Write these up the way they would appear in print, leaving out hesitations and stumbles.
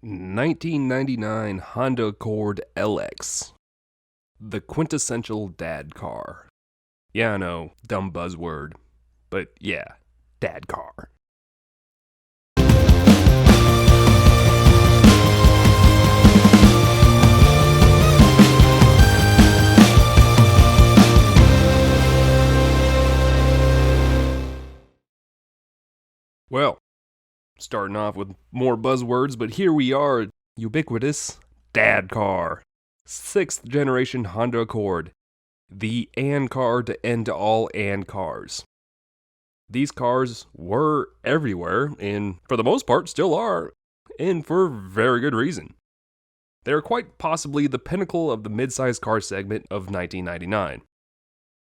1999 Honda Accord LX. The quintessential dad car. Yeah, I know, dumb buzzword. But yeah, dad car. Well, starting off with more buzzwords, but here we are, ubiquitous dad car. 6th generation Honda Accord. The AN car to end all AN cars. These cars were everywhere, and for the most part still are, and for very good reason. They are quite possibly the pinnacle of the midsize car segment of 1999.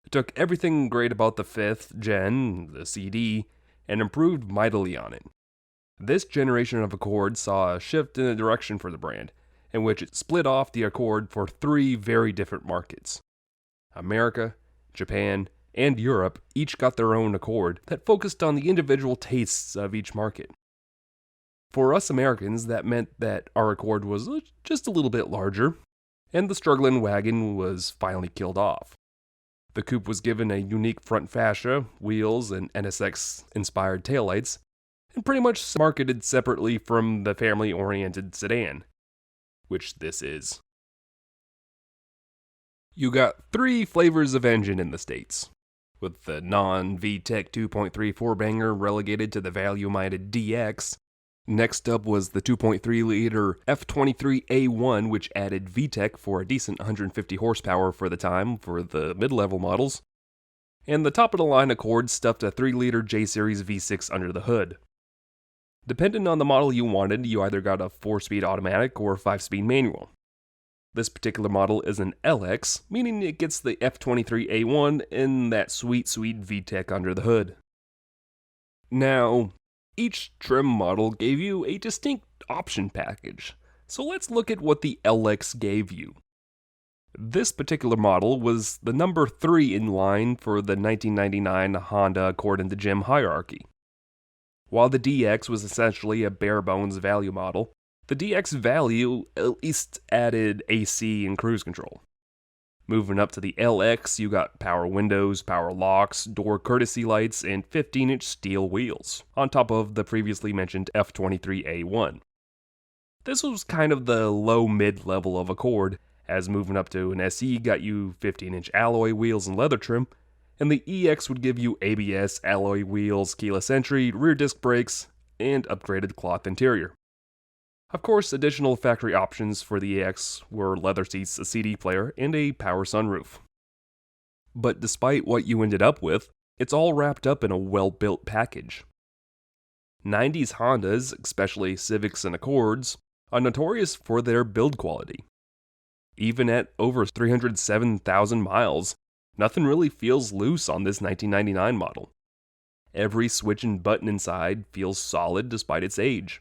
It took everything great about the 5th gen, the CD, and improved mightily on it. This generation of Accord saw a shift in the direction for the brand, in which it split off the Accord for 3 very different markets. America, Japan, and Europe each got their own Accord that focused on the individual tastes of each market. For us Americans, that meant that our Accord was just a little bit larger, and the struggling wagon was finally killed off. The coupe was given a unique front fascia, wheels, and NSX-inspired taillights, and pretty much marketed separately from the family-oriented sedan, which this is. You got 3 flavors of engine in the States, with the non-VTEC 2.3 4-banger relegated to the value-minded DX. Next up was the 2.3-liter F23A1, which added VTEC for a decent 150 horsepower for the time for the mid-level models. And the top-of-the-line Accord stuffed a 3-liter J-Series V6 under the hood. Depending on the model you wanted, you either got a 4-speed automatic or 5-speed manual. This particular model is an LX, meaning it gets the F23A1 and that sweet VTEC under the hood. Now, each trim model gave you a distinct option package, so let's look at what the LX gave you. This particular model was the number 3 in line for the 1999 Honda Accord in the Gym hierarchy. While the DX was essentially a bare-bones value model, the DX value at least added AC and cruise control. Moving up to the LX, you got power windows, power locks, door courtesy lights, and 15-inch steel wheels, on top of the previously mentioned F23A1. This was kind of the low-mid level of Accord, as moving up to an SE got you 15-inch alloy wheels and leather trim, and the EX would give you ABS, alloy wheels, keyless entry, rear disc brakes, and upgraded cloth interior. Of course, additional factory options for the EX were leather seats, a CD player, and a power sunroof. But despite what you ended up with, it's all wrapped up in a well-built package. 90s Hondas, especially Civics and Accords, are notorious for their build quality. Even at over 307,000 miles, nothing really feels loose on this 1999 model. Every switch and button inside feels solid despite its age.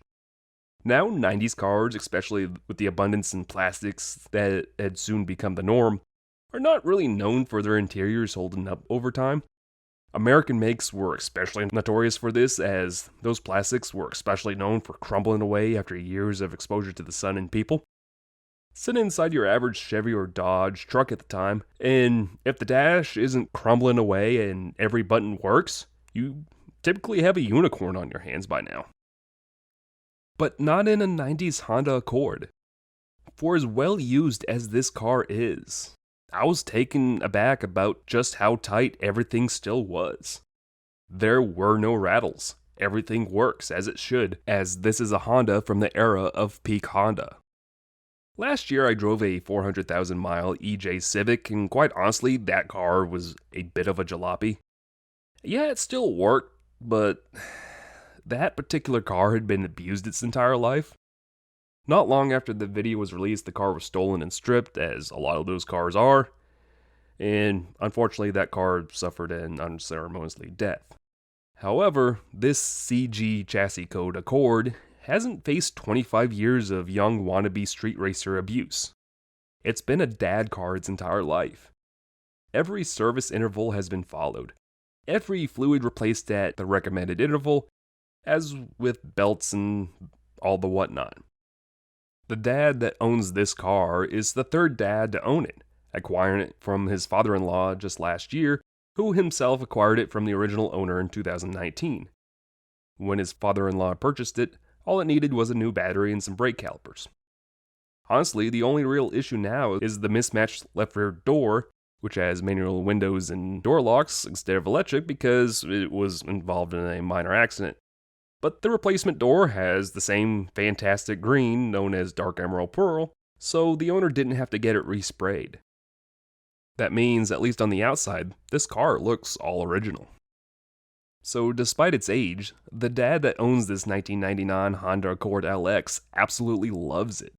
Now, 90s cars, especially with the abundance in plastics that had soon become the norm, are not really known for their interiors holding up over time. American makes were especially notorious for this, as those plastics were especially known for crumbling away after years of exposure to the sun and people. Sit inside your average Chevy or Dodge truck at the time, and if the dash isn't crumbling away and every button works, you typically have a unicorn on your hands by now. But not in a 90s Honda Accord. For as well used as this car is, I was taken aback about just how tight everything still was. There were no rattles. Everything works as it should, as this is a Honda from the era of peak Honda. Last year I drove a 400,000 mile EJ Civic, and quite honestly, that car was a bit of a jalopy. Yeah, it still worked, but that particular car had been abused its entire life. Not long after the video was released, the car was stolen and stripped, as a lot of those cars are, and unfortunately that car suffered an unceremoniously death. However, this CG chassis code Accord hasn't faced 25 years of young wannabe street racer abuse. It's been a dad car its entire life. Every service interval has been followed. Every fluid replaced at the recommended interval, as with belts and all the whatnot. The dad that owns this car is the third dad to own it, acquiring it from his father-in-law just last year, who himself acquired it from the original owner in 2019. When his father-in-law purchased it, all it needed was a new battery and some brake calipers. Honestly, the only real issue now is the mismatched left rear door, which has manual windows and door locks instead of electric because it was involved in a minor accident. But the replacement door has the same fantastic green known as dark emerald pearl, so the owner didn't have to get it resprayed. That means, at least on the outside, this car looks all original. So despite its age, the dad that owns this 1999 Honda Accord LX absolutely loves it.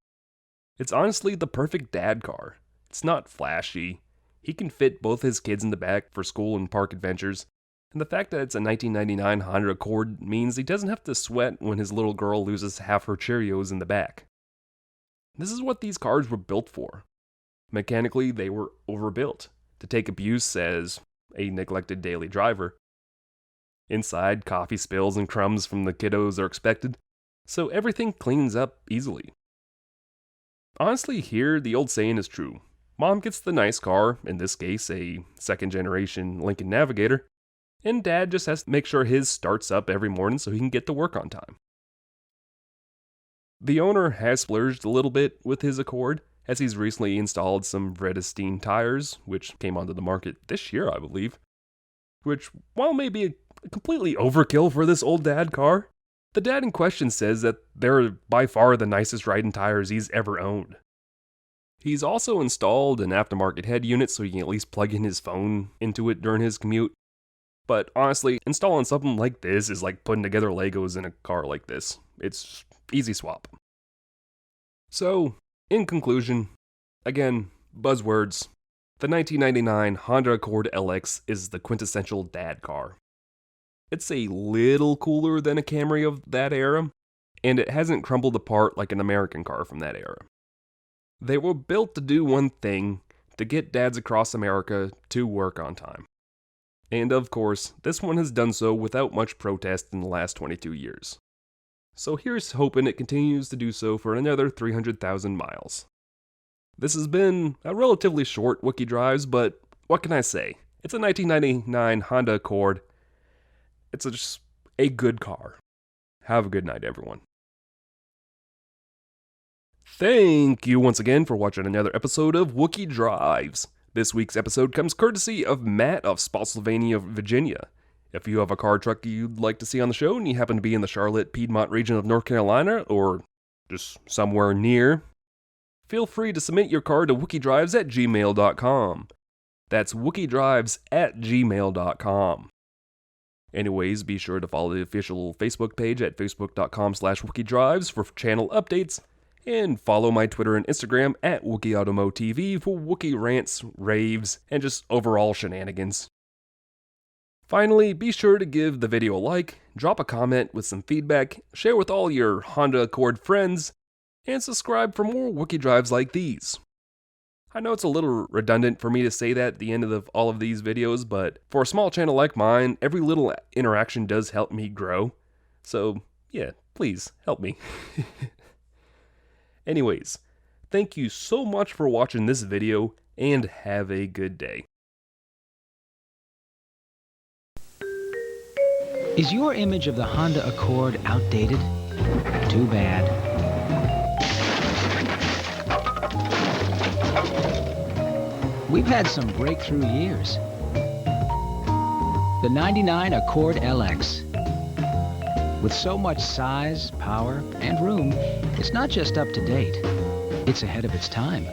It's honestly the perfect dad car. It's not flashy. He can fit both his kids in the back for school and park adventures, and the fact that it's a 1999 Honda Accord means he doesn't have to sweat when his little girl loses half her Cheerios in the back. This is what these cars were built for. Mechanically, they were overbuilt to take abuse as a neglected daily driver. Inside, coffee spills and crumbs from the kiddos are expected, so everything cleans up easily. Honestly, here, the old saying is true. Mom gets the nice car, in this case, a second-generation Lincoln Navigator, and Dad just has to make sure his starts up every morning so he can get to work on time. The owner has splurged a little bit with his Accord, as he's recently installed some Vredestein tires, which came onto the market this year, I believe, which, while maybe a completely overkill for this old dad car, the dad in question says that they're by far the nicest riding tires he's ever owned. He's also installed an aftermarket head unit so he can at least plug in his phone into it during his commute. But honestly, installing something like this is like putting together Legos in a car like this. It's easy swap. So, in conclusion, again, buzzwords. The 1999 Honda Accord LX is the quintessential dad car. It's a little cooler than a Camry of that era, and it hasn't crumbled apart like an American car from that era. They were built to do one thing, to get dads across America to work on time. And of course, this one has done so without much protest in the last 22 years. So here's hoping it continues to do so for another 300,000 miles. This has been a relatively short Wookie Drives, but what can I say? It's a 1999 Honda Accord. It's just a good car. Have a good night, everyone. Thank you once again for watching another episode of Wookie Drives. This week's episode comes courtesy of Matt of Spotsylvania, Virginia. If you have a car truck you'd like to see on the show and you happen to be in the Charlotte, Piedmont region of North Carolina, or just somewhere near, feel free to submit your car to wookiedrives@gmail.com. That's wookiedrives@gmail.com. Anyways, be sure to follow the official Facebook page at facebook.com/wookiedrives for channel updates, and follow my Twitter and Instagram at WookieAutomoTV for Wookie rants, raves, and just overall shenanigans. Finally, be sure to give the video a like, drop a comment with some feedback, share with all your Honda Accord friends, and subscribe for more Wookie Drives like these. I know it's a little redundant for me to say that at the end of all of these videos, but for a small channel like mine, every little interaction does help me grow. So, yeah, please, help me. Anyways, thank you so much for watching this video, and have a good day. Is your image of the Honda Accord outdated? Too bad. We've had some breakthrough years. The 99 Accord LX. With so much size, power, and room, it's not just up to date, it's ahead of its time.